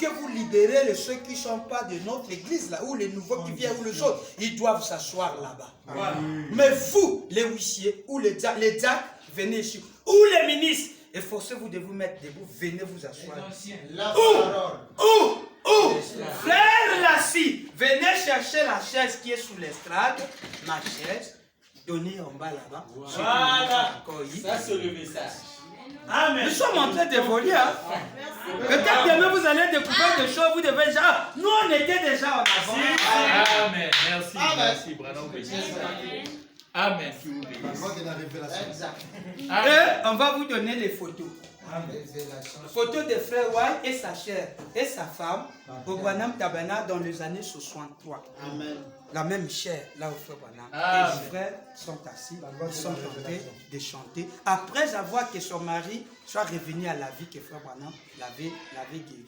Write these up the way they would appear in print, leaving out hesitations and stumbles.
que vous libérez ceux qui ne sont pas de notre église, là, ou les nouveaux qui viennent, ou les autres, ils doivent s'asseoir là-bas. Mais vous, les huissiers, ou les diacres, venez ici. Ou les ministres, efforcez-vous de vous mettre debout, venez vous asseoir. Frère Lassie, venez chercher la chaise qui est sous l'estrade, ma chaise, donnez en bas là-bas. Voilà, ça c'est le message. Amen. Nous sommes en train d'évoluer. Hein? Peut-être demain vous allez découvrir des choses, vous devez dire, ah, nous on était déjà en avant. Amen. Merci, merci, Branham. Amen. Et on va vous donner les photos. Photos de frère White et sa chair et sa femme au Branham Tabernacle dans les années 63. Amen. La même chair là au frère Branham. Et les frères sont assis, ils sont en train de chanter. Après avoir que son mari soit revenu à la vie que frère Branham l'avait guéri.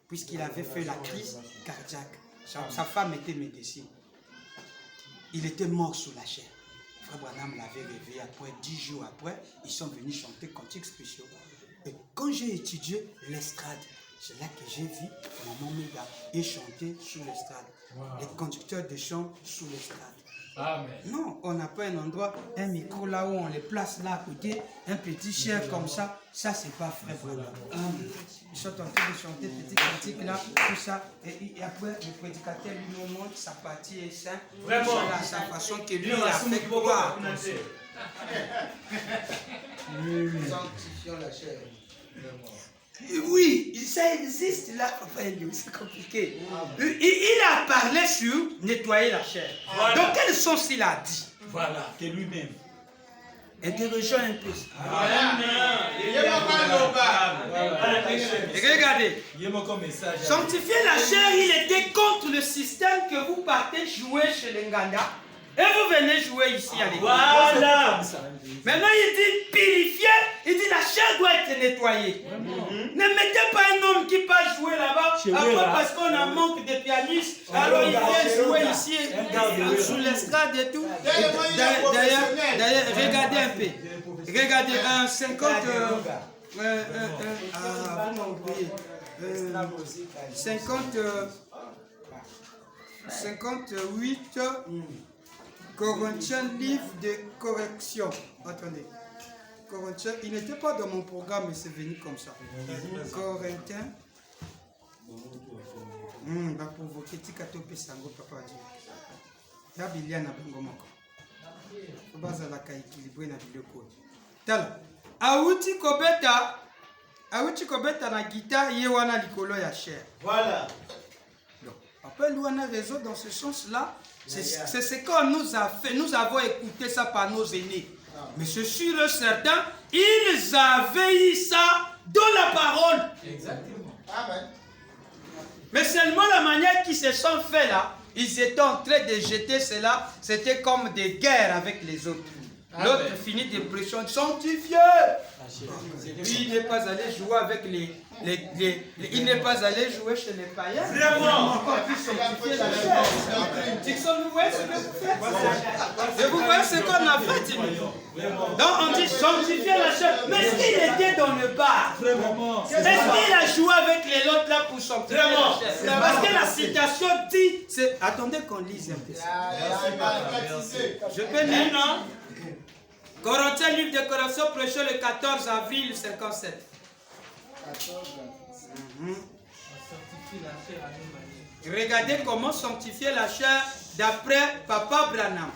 Puisqu'il avait fait la crise cardiaque. Sa femme était médecine. Il était mort sous la chair. Frère Branham l'avait réveillé après, 10 jours après, ils sont venus chanter cantiques spéciaux. Et quand j'ai étudié l'estrade, c'est là que j'ai vu Maman Méga et chanter sous l'estrade. Les conducteurs de chant sous l'estrade. Amen. Non, on n'a pas un endroit, un micro là où on les place là à côté, un petit chair comme ça. Ça, c'est pas frère Branham. Ils sont en train de chanter petit cantique là, tout ça. Et après, le prédicateur lui montre sa partie est sainte. Vraiment. Sa façon que lui, il a fait croire. Sanctifions la chair. Oui, ça existe là, c'est compliqué. Il a parlé sur nettoyer la chair. Voilà. Dans quel sens il a dit? Voilà, que lui-même. Interrogeons un peu. Voilà. Regardez. Sanctifier la chair, il était contre le système que vous partez jouer chez les Nganda. Et vous venez jouer ici à l'église. Voilà. Maintenant, il dit purifier. Il dit la chair doit être nettoyée. Ne mettez pas un homme qui passe jouer là-bas. Après, parce qu'on a manque de pianistes, alors il vient jouer ici, sous l'estrade et tout. D'ailleurs, regardez un peu. Regardez, 50. Vous m'avez oublié. 58. Corinthiens, livre de correction. Attendez. Corinthiens, il n'était pas dans mon programme, mais c'est venu comme ça. Corinthiens. Va provoquer Tikatope Sango, papa dit. Yabilia na bangomoko. Baza la ka équilibré na biloko. Tala. Auti kobeta na guitare yewana likolo ya chair. Voilà. Donc, après lui on a raison dans ce sens-là. C'est ce qu'on nous a fait. Nous avons écouté ça par nos aînés. Mais c'est sûr et certain, ils avaient eu ça dans la parole. Exactement. Amen. Mais seulement la manière qu'ils se sont fait là, ils étaient en train de jeter cela, c'était comme des guerres avec les autres. L'autre finit de pression, sanctifié. Lui, il n'est pas allé jouer avec il n'est pas allé jouer chez les païens. Vraiment. Sanctifier la chair. Vous voyez ce que vous faites? Et vous voyez ce qu'on a fait? Donc on dit sanctifier la chair. Mais est-ce qu'il était dans le bar? Est-ce qu'il a joué avec les autres là pour sanctifier la chair? Parce que la citation dit, attendez qu'on lise un peu ça. Je peux lire, non? Corinthiens, livre de correction, prêché le 14 avril 57. Regardez comment sanctifier la chair d'après Papa Branham.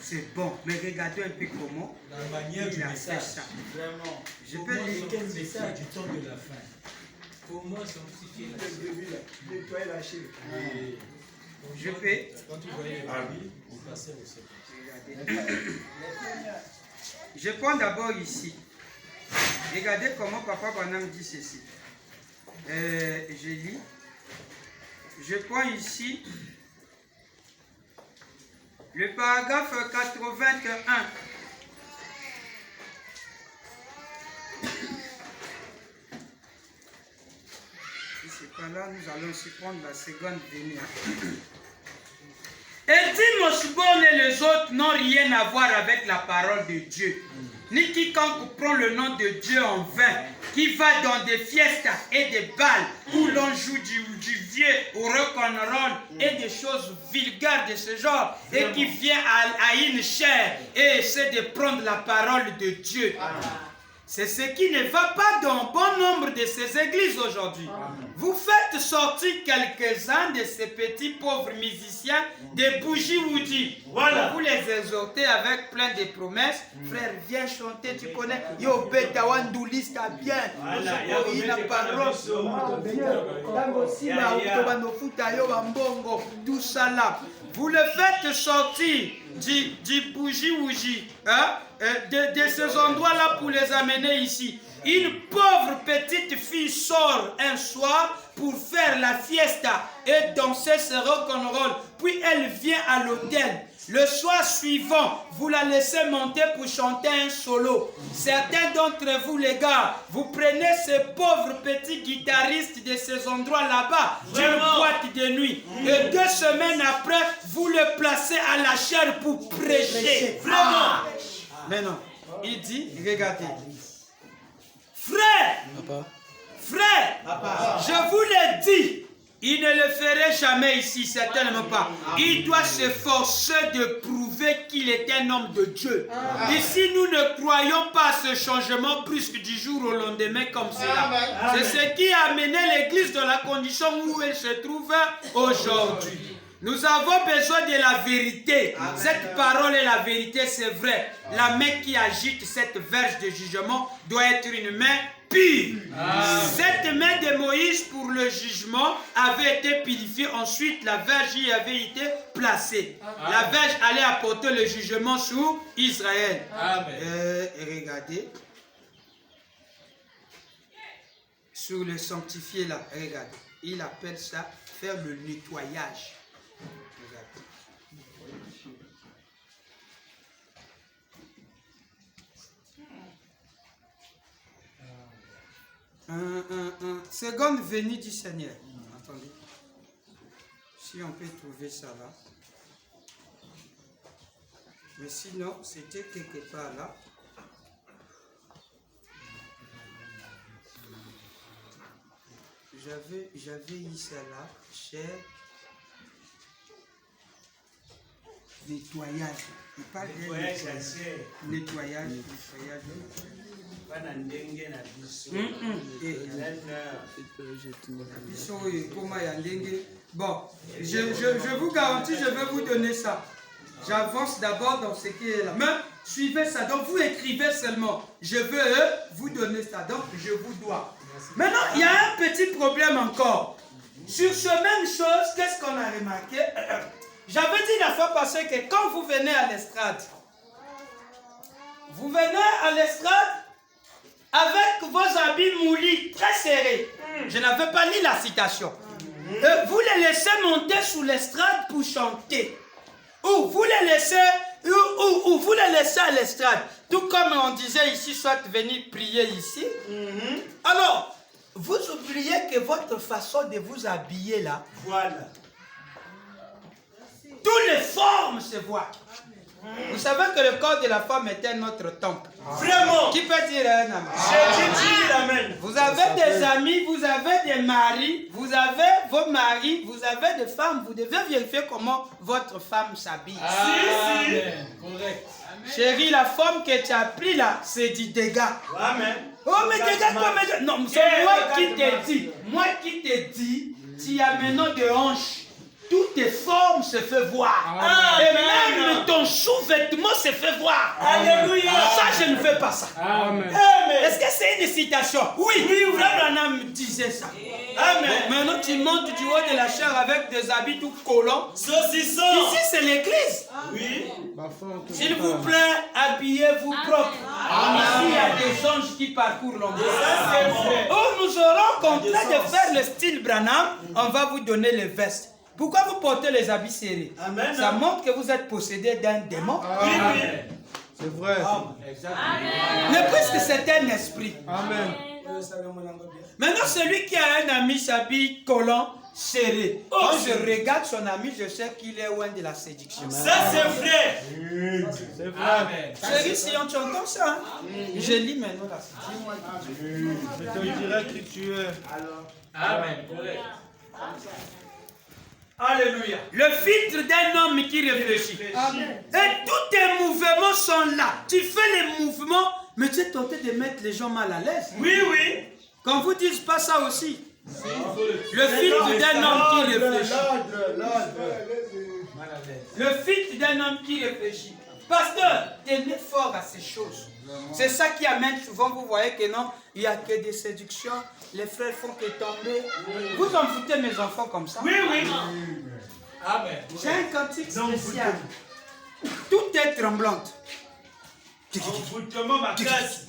C'est bon, mais regardez un peu comment la manière il a fait ça. Vraiment. Je peux lire quel message du temps de la fin. Comment sanctifier la chair? Nettoyer la chair. Je peux. Quand tu voyais les habits, vous passez au second. Je prends d'abord ici. Regardez comment Papa Branham dit ceci. Je lis. Je prends ici le paragraphe 81. Si c'est pas là, nous allons aussi prendre la seconde venue. Et Dimosbon et les autres n'ont rien à voir avec la parole de Dieu. Ni quiconque prend le nom de Dieu en vain, qui va dans des fiestas et des bals où l'on joue du vieux au rock'n'roll et des choses vulgaires de ce genre, et qui vient à une chaire et essaie de prendre la parole de Dieu. C'est ce qui ne va pas dans bon nombre de ces églises aujourd'hui. Vous faites sortir quelques-uns de ces petits pauvres musiciens des bougies woody. Voilà. Vous les exhortez avec plein de promesses. Frère, viens chanter, tu connais. Yo, beta wandoulis, t'as bien. Il a parole. Tout ça là. Vous le faites sortir du bougie woody, hein? De ces endroits-là pour les amener ici. Une pauvre petite fille sort un soir pour faire la fiesta et danser ce rock'n'roll. Puis elle vient à l'hôtel. Le soir suivant, vous la laissez monter pour chanter un solo. Certains d'entre vous, les gars, vous prenez ces pauvres petits guitaristes de ces endroits là-bas, d'une boîte de nuit. Et 2 semaines après, vous le placez à la chaire pour prêcher. Vraiment. Mais non, il dit, regardez. Frère, je vous l'ai dit, il ne le ferait jamais ici, certainement pas. Il doit s'efforcer de prouver qu'il est un homme de Dieu. Ici, nous ne croyons pas à ce changement brusque du jour au lendemain comme cela. C'est ce qui a amené l'Église dans la condition où elle se trouve aujourd'hui. Nous avons besoin de la vérité. Cette parole est la vérité, c'est vrai. La main qui agite cette verge de jugement doit être une main pure. Cette main de Moïse pour le jugement avait été purifiée. Ensuite, la verge y avait été placée. La verge allait apporter le jugement sur Israël. Regardez. Sur le sanctifié là, regardez. Il appelle ça faire le nettoyage. Seconde venue du Seigneur. Attendez. Si on peut trouver ça là. Mais sinon, c'était quelque part là. J'avais eu ça là. Cher. Nettoyage. Il parle de nettoyage. Bon, je vous garantis, je vais vous donner ça. J'avance d'abord dans ce qui est là. Mais suivez ça. Donc vous écrivez seulement. Je veux vous donner ça. Donc je vous dois. Maintenant, il y a un petit problème encore. Sur ce même chose, qu'est-ce qu'on a remarqué? J'avais dit la fois passée que quand vous venez à l'estrade, vous venez à l'estrade avec vos habits moulis, très serrés. Je n'avais pas lu la citation. Vous les laissez monter sous l'estrade pour chanter. Ou vous les laissez, ou vous les laissez à l'estrade. Tout comme on disait ici, soit venir prier ici. Alors, vous oubliez que votre façon de vous habiller là, voilà. Toutes les formes se voient. Vous savez que le corps de la femme était notre temple. Vraiment. Qui peut dire un amen? Je dis amen. Vous avez des amis, vous avez des maris, vous avez vos maris, vous avez des femmes. Vous devez vérifier comment votre femme s'habille. Si. Correct. Chérie, la femme que tu as pris là, c'est du dégât. Amen. Oh, mais dégât quoi? Non, c'est moi qui te dis. Moi qui te dis, tu as maintenant de hanches. Toutes tes formes se font voir. Amen. Et même ton sous-vêtement se fait voir. Alléluia. Ça, je ne fais pas ça. Amen. Est-ce que c'est une citation? Oui. Frère Branham disait ça. Amen. Bon, maintenant, tu montes du haut de la chair avec des habits tout collants. Ici, c'est l'église. Oui. S'il vous plaît, habillez-vous propre. Ici, il y a des anges qui parcourent l'endroit. Oh, nous aurons contraint de faire le style Branham. On va vous donner les vestes. Pourquoi vous portez les habits serrés? Amen. Ça montre que vous êtes possédé d'un démon. Amen. C'est vrai. Amen. Mais puisque c'est un esprit. Amen. Maintenant, celui qui a un ami s'habille collant, serré. Quand je regarde son ami, je sais qu'il est loin de la séduction. Ça, c'est vrai. C'est vrai. Amen. Chérie, si on t'entend ça, hein? Je lis maintenant là. Je te dirai qui tu es. Amen. Correct. Alléluia. Le filtre d'un homme qui réfléchit. Amen. Et tous tes mouvements sont là. Tu fais les mouvements, mais tu es tenté de mettre les gens mal à l'aise. Oui, oui. Qu'on vous dise pas ça aussi. Le filtre d'un homme qui réfléchit. Le filtre d'un homme qui réfléchit. Pasteur, tenez fort à ces choses. C'est ça qui amène souvent, vous voyez que non, il n'y a que des séductions. Les frères font que tomber. Vous en foutez mes enfants comme ça? Oui, oui. Amen. J'ai un cantique spécial. Tout est tremblante. Envoûtement, ma classe.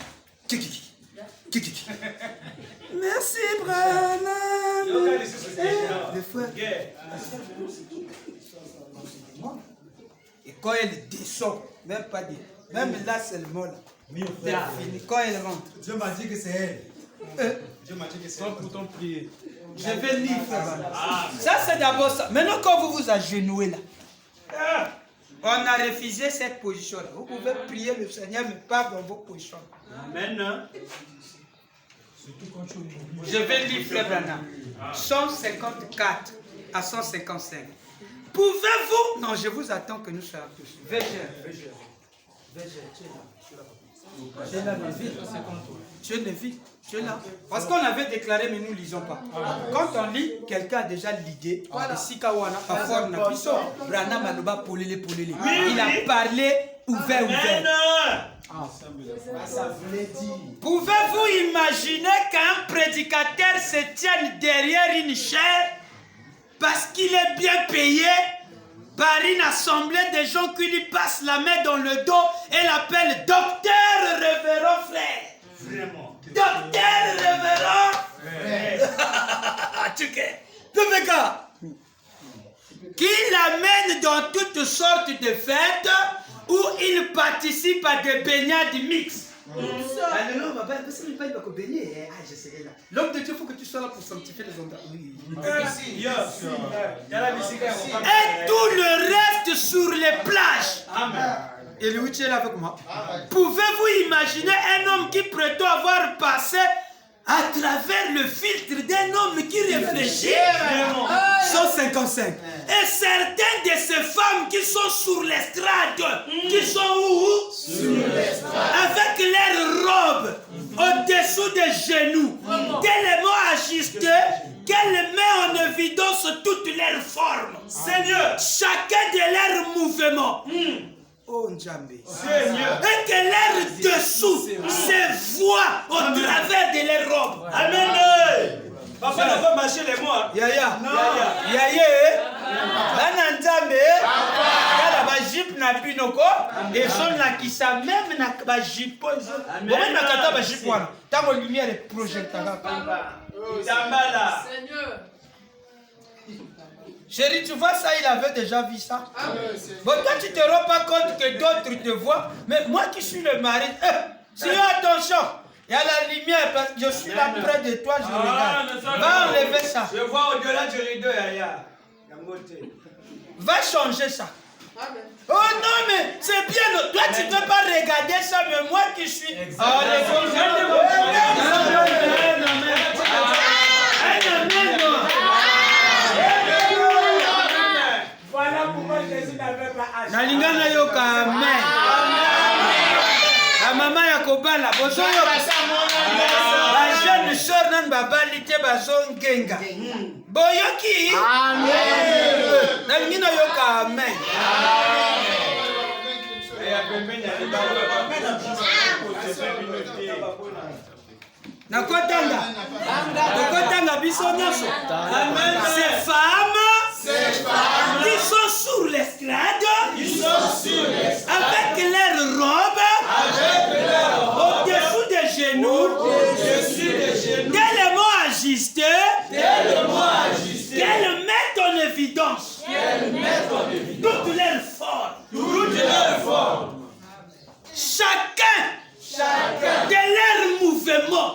Merci, Branham. Des fois. Et quand elle descend, même pas dire, même là c'est le mot là. Quand elle rentre. Dieu m'a dit que c'est elle. Dieu m'a dit que c'est elle. Pourtant prier. Je vais lire ça. C'est d'abord ça. Maintenant quand vous vous agenouillez là, on a refusé cette position là. Vous pouvez prier le Seigneur, mais pas dans vos positions. Amen. Je vais lire Frère Branham. 154 à 155. Pouvez-vous... Non, je vous attends que nous soyons tous. Végère, tu es là, tu es vite. Tu es là. Parce qu'on avait déclaré, mais nous ne lisons pas. Quand on lit, quelqu'un a déjà l'idée. Parfois, on a pu ça. Branham Aloba, polélé. Il a parlé ouvert. Pouvez-vous imaginer qu'un prédicateur se tienne derrière une chaire parce qu'il est bien payé par une assemblée de gens qui lui passent la main dans le dos et l'appellent docteur révérend frère? Vraiment. Docteur révérend qui l'amène dans toutes sortes de fêtes où il participe à des baignades mixtes. L'homme de Dieu, il faut que tu sois là pour sanctifier les hommes. Et tout le reste sur les plages. Amen. Et lui, tu es là avec moi. Pouvez-vous imaginer un homme qui prétend avoir passé à travers le filtre d'un homme qui réfléchit? 155. Et certaines de ces femmes qui sont sur l'estrade, qui sont où? Sur l'estrade. Avec leurs robes au-dessous des genoux, tellement ajustées qu'elles mettent en évidence toutes leurs formes. Seigneur, chacun de leurs mouvements. Oh Njambe. Seigneur. Et que l'air dessous se voit au travers de leurs robes. Amen. Papa n'a pas marché les mots. Yaya. Nana Nzambe. Yala ba jip na binoko. Et son la qui sa même na ba jip. Bon na kata ba jip wana. Tango lumière est projectée. Zambala. Seigneur. Chérie, tu vois ça, il avait déjà vu ça. Bon, toi, tu ne te rends pas compte que d'autres te voient. Mais moi qui suis le mari, si attention, il y a la lumière, parce que je suis là près de toi, je regarde. Va enlever ça. Je vois au-delà du rideau, Yaya. Va changer ça. Oh non, mais c'est bien. Toi, tu ne peux pas regarder ça, mais moi qui suis... Voilà pourquoi Jésus n'avait pas âgé. Nalingana yoka amen. La maman ya kobala bozo yo. La jeune sœur nan babali te bazo ngenga. Boyoki. Amen. Nalingana yoka amen. Nakotanga biso nyonso. Ces femmes qui sont sur l'estrade, avec leurs robes, au-dessous des genoux, tellement ajustées, qu'elles mettent en évidence toutes leurs formes. Chacun de leurs mouvements.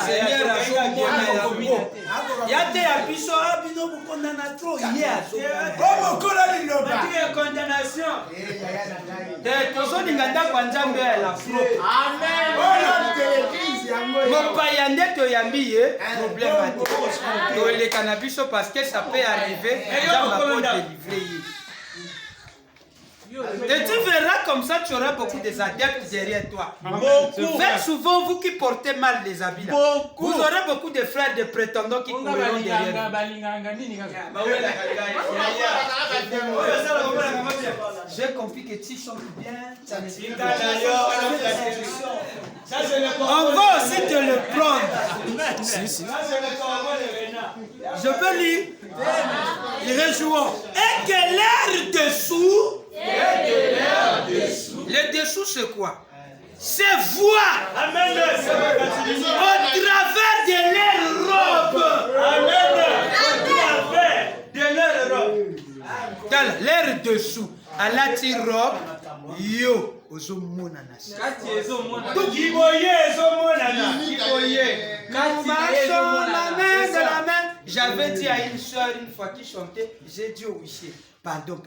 Seigneur Yate ya biso abino bukondana trop hier. Condamnation. Tozolinga ndako nzambe la pro. Amen. Mopaya nde toyambi ye problème ate. Toleka na biso parce que ça peut arriver. Nzambe peut délivrer ye. Et tu verras comme ça, tu auras beaucoup des adeptes derrière toi. Faites souvent, vous qui portez mal les habits là, vous aurez beaucoup de frères, de prétendants qui courront derrière vous. J'ai compris que tu chantes bien. On va aussi te le prendre. Je peux lire. Il rejouons. Et que l'air dessous. Le dessous, c'est quoi? C'est voir Amen. Au travers de leurs robes. Amen. Au travers de leurs robes. L'air dessous. À la robe, yo, ozomona nasi. J'avais dit à une soeur une fois qui chantait, j'ai dit au huissier, pardon,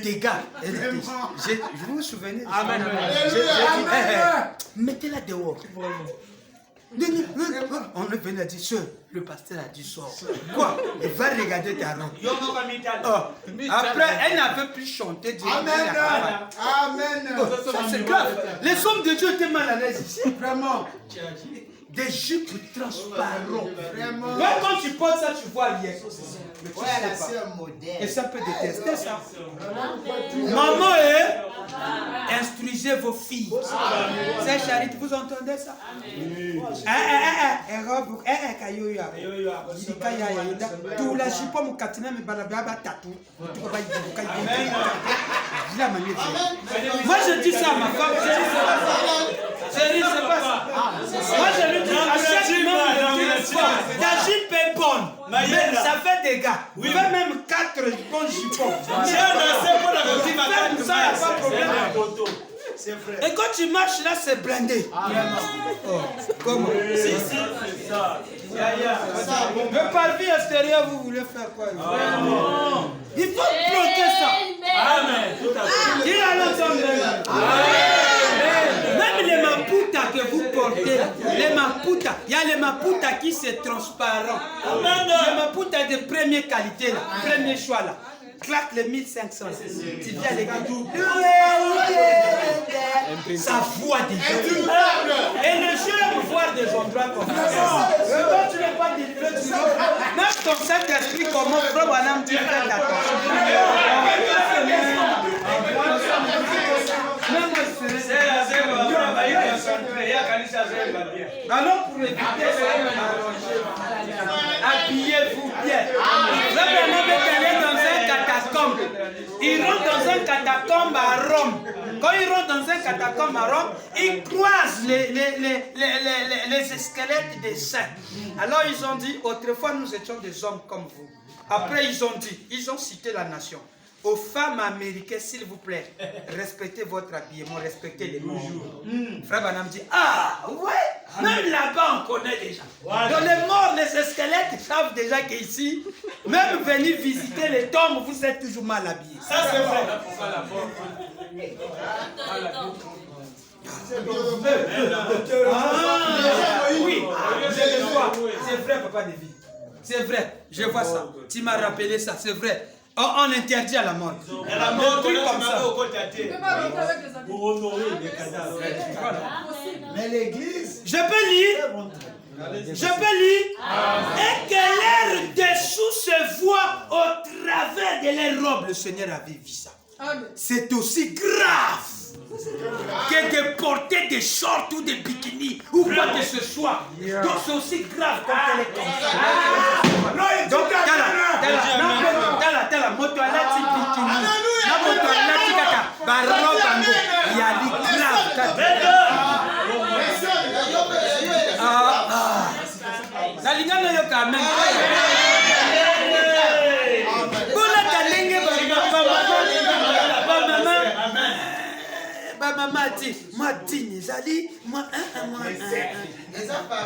tes gars, vous vous souvenez de ça? Amen. Mettez-la dehors. On est venu à dire, soeur, le pasteur a dit sort. Quoi? Il va regarder ta robe. Après, elle n'avait plus chanté. Amen. Amen. Ça c'est grave. Les hommes de Dieu étaient mal à l'aise ici. Vraiment. Des jupes transparentes. Vraiment. Même quand tu portes ça, tu vois rien. Et ça peut détester ça. Maman, instruisez vos filles. C'est charité, vous entendez ça? Moi je dis ça à ma femme. C'est pas ça. Moi je lui dis à chaque moment ta jupe est bonne. Mais ça fait des gars. Fais même 4 bons jupons. Et quand tu marches là, c'est blindé. Comment? Si, c'est ça. Le parvis extérieur, vous voulez faire quoi? Il faut bloquer ça. Amen. Dis à l'ensemble. Même les maputa que vous portez, les maputa, il y a les maputa qui sont transparents. Les maputa de première qualité, là, premier choix là. Claque les 1500. Tu viens les gars. Ça voit des gens. Et les gens aiment voir des endroits comme ça. Quand tu n'es pas délivré, tu vois. Même ton Saint-Esprit, comment Frère Branham dit, faites attention. Alors pour éviter habillez-vous bien. Frère Branham est allé dans un catacombe. Il rentre dans un catacombe à Rome. Quand il rentre dans un catacombe à Rome, il croise les squelettes des saints. Alors ils ont dit, autrefois nous étions des hommes comme vous. Après ils ont cité la nation. Aux femmes américaines, s'il vous plaît, respectez votre habillement, respectez les morts. Frère Branham dit, ah ouais, même là-bas on connaît déjà. Dans les morts, les squelettes savent déjà qu'ici, même venir visiter les tombes, vous êtes toujours mal habillés. Ça c'est vrai. Oui, c'est vrai, papa David. C'est vrai, je vois ça. Tu m'as rappelé ça, c'est vrai. On interdit à la mort. La mort, comme ça. Pour honorer les cadavres. Mais l'église. Je peux lire. Et que l'air dessous se voit au travers de leurs robes. Le Seigneur avait vu ça. C'est aussi grave que de porter des shorts ou des bikinis ou quoi que ce soit. Donc c'est aussi grave quand elle est comme ça. Donc tala moto alati bikini na moto alati kaka baroba ngo yali grave na lingana yo quand même maman dit, moi, Dinizali, moi,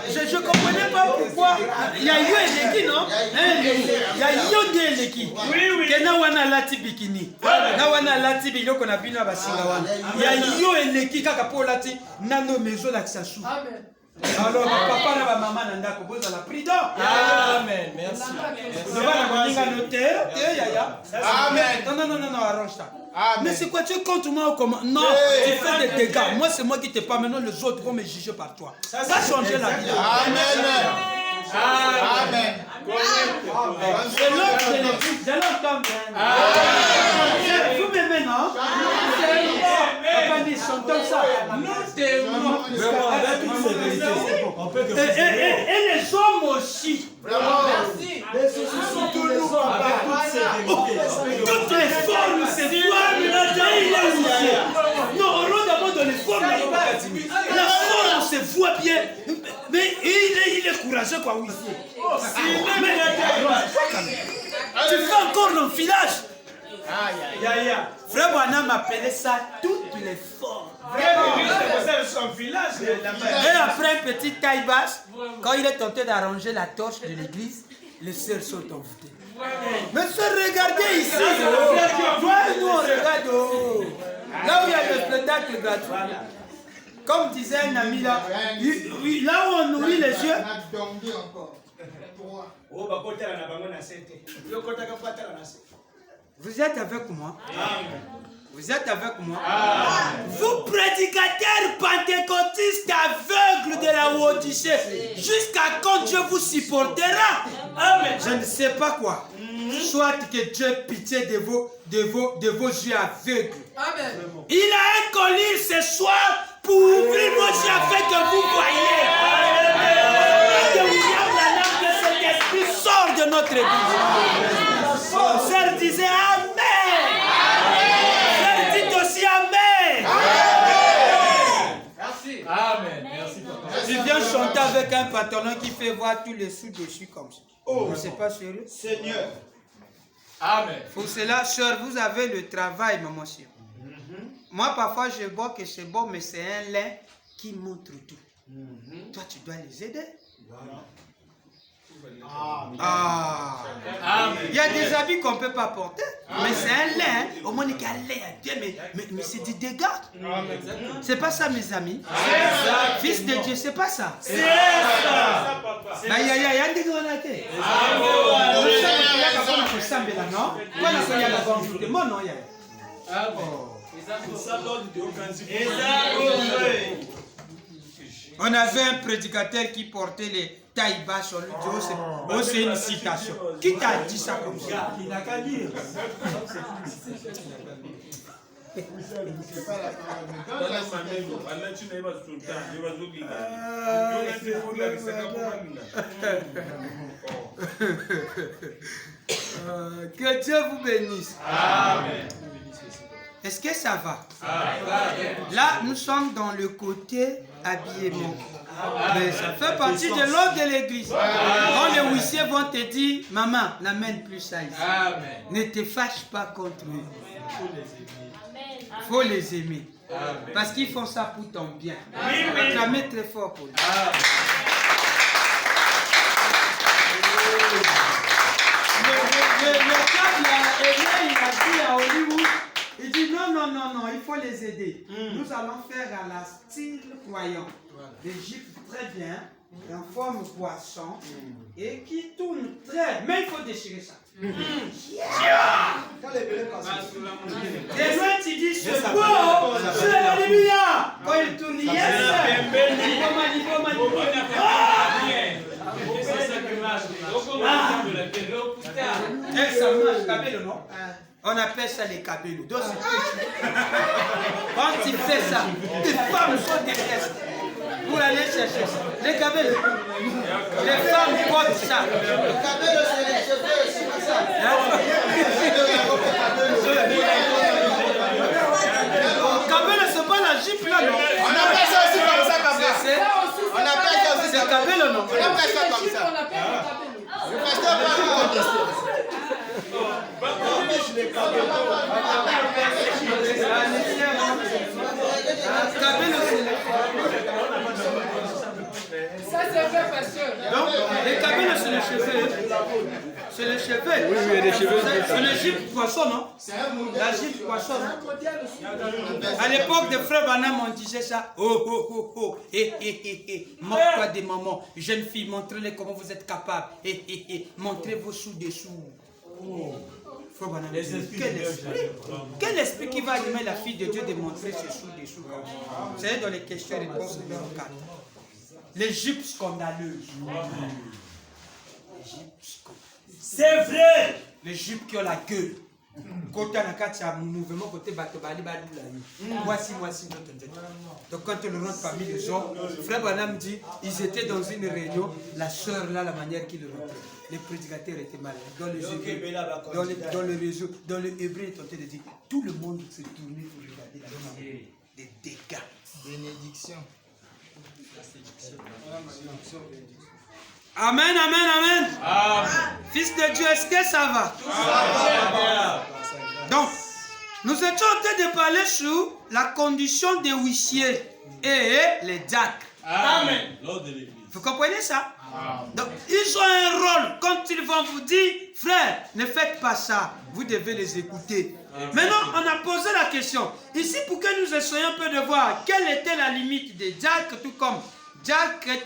je ne comprenais pas pourquoi. Il y a eu un équipe, non? Il y a eu des équipes. Que na wana lati bikini. Na wana lati biloko qu'on a bino basinga wana. Il y a eu un équipe kaka po lati nano maison la kisasou. Amen. Alors, papa na ba maman nanda ko boza la prudent. Amen. Merci. Nous allons venir à notaire. Amen. Non, arrange ça. Amen. Mais c'est quoi, tu es contre moi ou comment? Non, tu fais des dégâts. Moi, c'est moi qui te parle. Maintenant, les autres vont me juger par toi. Ça va changer la vie. Amen. Amen. C'est l'autre de l'église. Je l'entends bien. Vous m'aimez, non? Papa dit, chantons ça. Nous t'aimons. Et les hommes aussi. Merci. Toutes les formes se voient. Non, on rentre d'abord dans les formes. La forme se voit bien. Mais il est courageux, quoi, oui. Tu fais encore l'enfilage. Frère Branham m'appelait ça toutes les formes. Et après un petit taille basse, quand il est tenté d'arranger la torche de l'église, les sœurs sont envoûtées. Mais sœurs, regardez ici. Nous on regarde. Là où il y a le spectacle gratuit. Comme disait un ami là, là où on nourrit les yeux. Vous êtes avec moi? Amen. Vous êtes avec moi? Amen. Vous prédicateurs pentecôtistes aveugles de la Odyssée, jusqu'à quand Dieu vous supportera? Amen. Je ne sais pas quoi. Soit que Dieu ait pitié de vos yeux aveugles. Amen. Il a un collier ce soir pour ouvrir vos yeux afin que vous voyez. Amen. Que cet esprit sort de notre église. Sœur disait Amen. Sœur dit aussi Amen. Merci. Amen. Merci papa. Tu viens chanter avec un pantalon qui fait voir tous les sous dessus comme ça. Oh, c'est pas sérieux? Seigneur. Amen. Pour cela, sœur, vous avez le travail, maman chère. Moi, parfois, je vois que c'est bon, mais c'est un lin qui montre tout. Toi, tu dois les aider. Voilà. Il y a des habits qu'on ne peut pas porter, mais c'est un lin. Au moins, il y a un lin, mais c'est du dégât. C'est pas ça, mes amis. Fils de Dieu, c'est pas ça. C'est ça. Il y a un dégât. On avait un prédicateur qui portait les tailles basses sur lui. Oh, c'est une citation. Qui t'a dit ça comme ça? Il n'a qu'à dire. Que Dieu vous bénisse. Amen. Est-ce que ça va? Là, nous sommes dans le côté habillement. Mais ça fait partie de l'ordre de l'église. Quand les huissiers vont te dire, maman, n'amène plus ça ici. Ne te fâche pas contre eux. Il faut les aimer. Parce qu'ils font ça pour ton bien. Acclamez très fort pour eux. Le câble, il a dit à Hollywood, il dit non, il faut les aider. Nous allons faire à la style croyant. Des gifles très bien, en forme poisson, et qui tourne très. Mais il faut déchirer ça. Et loin, tu dis, c'est beau, c'est alléluia. Quand il tourne, yes, ça marche, cabello, non? On appelle ça les cabellos. Quand tu fais ça, tes femmes sont détestes pour aller chercher ça. Les cabellos. Les femmes portent ça. Le cabello, c'est les cheveux, c'est pas ça. Cabello, c'est pas la jupe là, non? On appelle ça aussi comme ça, papa. On appelle ça aussi. C'est cabello, non? On appelle ça comme ça. Le pasteur va nous contester. Donc, les cabines, c'est les cheveux. C'est les cheveux. Oui, les cheveux. C'est le jupe poisson, non? La jupe poisson. À l'époque de Frère Branham, on disait ça. Oh, oh, oh, oh. Moque-toi des mamans. Jeune fille, montrez-les comment vous êtes capable. Montrez vos sous-dessous. Frère Branham, quel esprit qui va animer la fille de Dieu de montrer ses sous-dessous? Vous savez, dans les questions et réponses numéro 4. Les jupes scandaleuses. C'est vrai. Les jupes qui ont la gueule. Côté à mouvement, côté batobali, voici. Donc quand on rentre parmi les hommes, Frère Branham dit, ils étaient dans une réunion, la sœur là, la manière qu'ils le rentraient. Les prédicateurs étaient malades. Dans le hébreu, ils tenté de dire, tout le monde se tournait pour regarder la femme. Des dégâts. Bénédiction. Amen, amen, amen. Fils de Dieu, est-ce que ça va? Donc, nous étions en train de parler sur la condition des huissiers et les diacres. Amen. Vous comprenez ça? Donc, ils ont un rôle. Quand ils vont vous dire, frère, ne faites pas ça, vous devez les écouter. Maintenant, on a posé la question. Ici, pour que nous essayions un peu de voir quelle était la limite des diacres, tout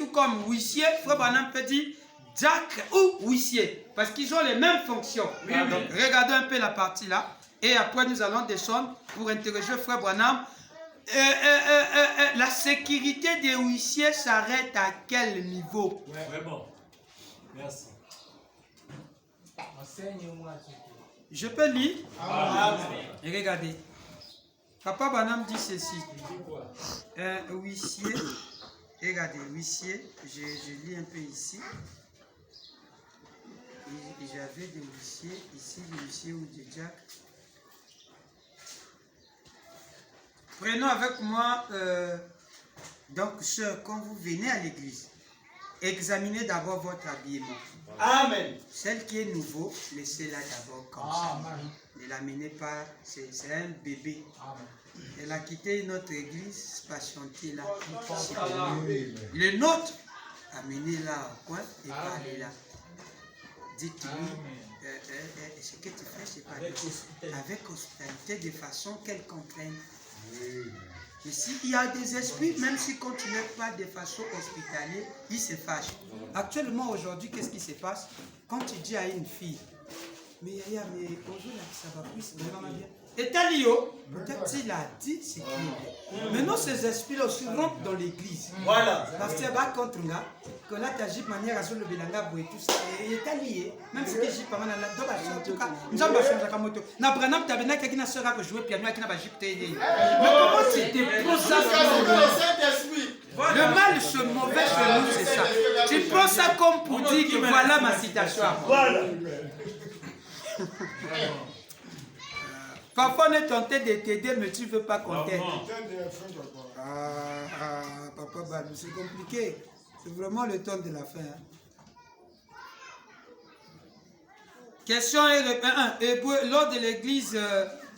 comme huissier, Frère Branham peut dire diacre ou huissier, parce qu'ils ont les mêmes fonctions. Donc, regardons un peu la partie là, et après nous allons descendre pour interroger Frère Branham. La sécurité des huissiers s'arrête à quel niveau? Vraiment. Merci. Enseigne-moi. Je peux lire? Et regardez. Papa Branham dit ceci. Un huissier. Regardez, huissier, je lis un peu ici. J'avais des huissiers, ici des huissiers ou des diacres. Prenons avec moi, donc, sœur, quand vous venez à l'église, examinez d'abord votre habillement. Amen. Celle qui est nouveau, laissez-la d'abord comme ça. Ne l'amenez pas, c'est un bébé. Elle a quitté notre église, patientez-la. Le nôtre, amenez-la au coin et parlez-la. Dites-lui, ce que tu fais, c'est pas avec hospitalité, de façon qu'elle comprenne. Mais s'il y a des esprits, même si on ne continue pas de façon hospitalière, ils se fâchent. Actuellement, aujourd'hui, qu'est-ce qui se passe? Quand tu dis à une fille, mais Yaya, mais bonjour, là, ça va plus, vraiment bien. Et Talio, peut-être qu'il a dit ce qu'il est. Maintenant, ces esprits-là aussi rentrent dans l'église. Voilà. Parce que va contre là, que là, tu agis de manière à se lever la gamme et tout ça. Et tu lié. Même si tu agis pas mal dans la en tout cas, nous avons changé la moto. N'a pas tu as quelqu'un qui sera jouer piano qui n'a pas joué. Mais comment tu te prends ça? Le mal, ce mauvais chez nous, c'est ça. Tu prends ça comme pour dire que voilà ma citation. Voilà. Parfois, on est tenté de t'aider, mais tu ne veux pas qu'on t'aide. Papa Balou, c'est compliqué. C'est vraiment le temps de la fin. Question 1. Hébreu, lors de l'église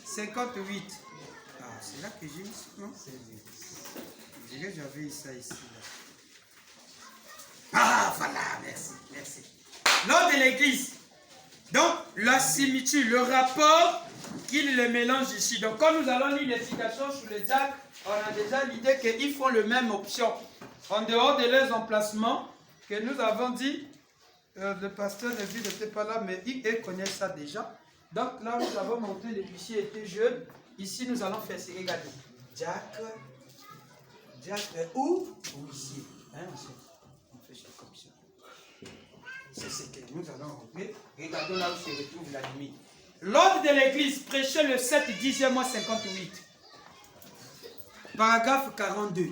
58. C'est là que j'ai mis, non? Je dirais que j'avais ça ici. Voilà, merci. Lors de l'église. Donc, la similitude, le rapport qu'il les mélange ici. Donc, quand nous allons lire les citations sur les diacres, on a déjà l'idée qu'ils font le même option. En dehors de leurs emplacements, que nous avons dit, le pasteur de ville n'était pas là, mais il connaît ça déjà. Donc, là, nous avons montré les huissiers étaient jeunes. Ici, nous allons faire, regardez, diacre ou huissier. On fait ça comme ça. C'est ce que nous allons retrouver. Regardons là où se retrouve la limite. L'ordre de l'église prêchait le 7 10e mois 58. Paragraphe 42.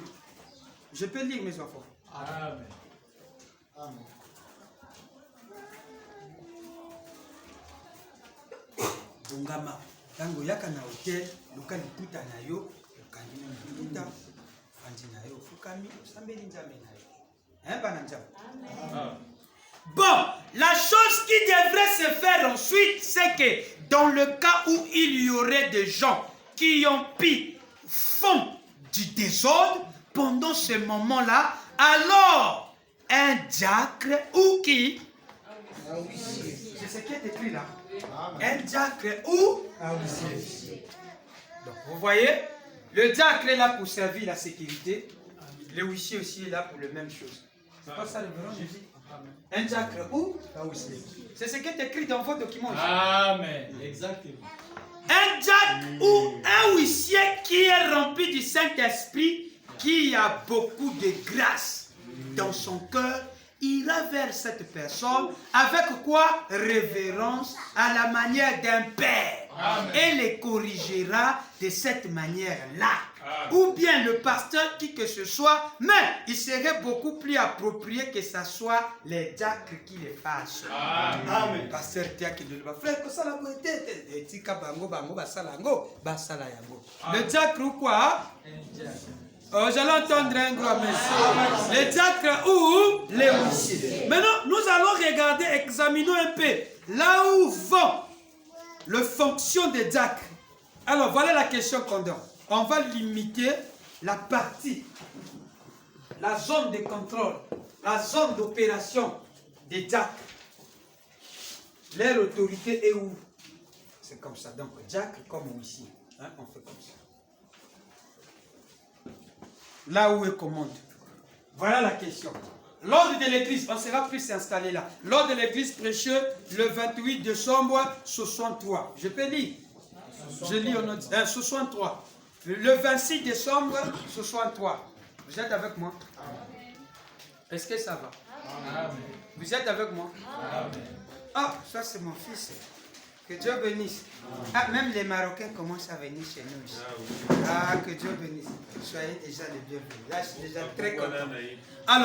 Je peux lire mes enfants. Amen. Bongama. Tango yaka na hotel, luka liputa na yo, okandi na liputa, fandi na yo, fukami, sambeli nzambe na yo. Hein, bananjam? Bon, la chose qui devrait se faire ensuite, c'est que dans le cas où il y aurait des gens qui ont pris fond du désordre pendant ce moment-là, alors un diacre ou qui? C'est ce qui est écrit là. Un diacre ou un huissier. Donc vous voyez, le diacre est là pour servir la sécurité. Le huissier aussi est là pour la même chose. C'est pas ça le vrai Jésus? Un diacre ou un huissier. C'est ce qui est écrit dans vos documents. Amen. Exactement. Un diacre ou un huissier qui est rempli du Saint-Esprit, qui a beaucoup de grâce dans son cœur, ira vers cette personne avec quoi? Révérence, à la manière d'un père. Amen. Et les corrigera de cette manière-là. Ou bien le pasteur, qui que ce soit, mais il serait beaucoup plus approprié que ce soit les diacres qui les fassent. Amen. Pasteur diacre de frère, que ça la beauté, tika bango bango basalango, basala yango. Le diacre ou quoi? Oh, j'allais entendre un gros merci. Les diacres ou les huissiers. Maintenant, nous allons regarder, examinons un peu là où vont les fonctions des diacres. Alors, voilà la question qu'on donne. On va limiter la partie, la zone de contrôle, la zone d'opération des diacres. Leur autorité est où? C'est comme ça. Donc, diacre comme huissier. Hein, on fait comme ça. Là où est commande. Voilà la question. L'ordre de l'église, on sera plus installé là. L'ordre de l'église prêchée le 28 décembre 63. Je peux lire. Je lis au nom de 63. Le 26 décembre 63. Vous êtes avec moi? Est-ce que ça va? Amen. Vous êtes avec moi? Amen. Ah, ça c'est mon fils. Que Dieu bénisse. Ah, même les Marocains commencent à venir chez nous ici. Ah, que Dieu bénisse. Soyez déjà les bienvenus. Là, je suis déjà très content. Alors,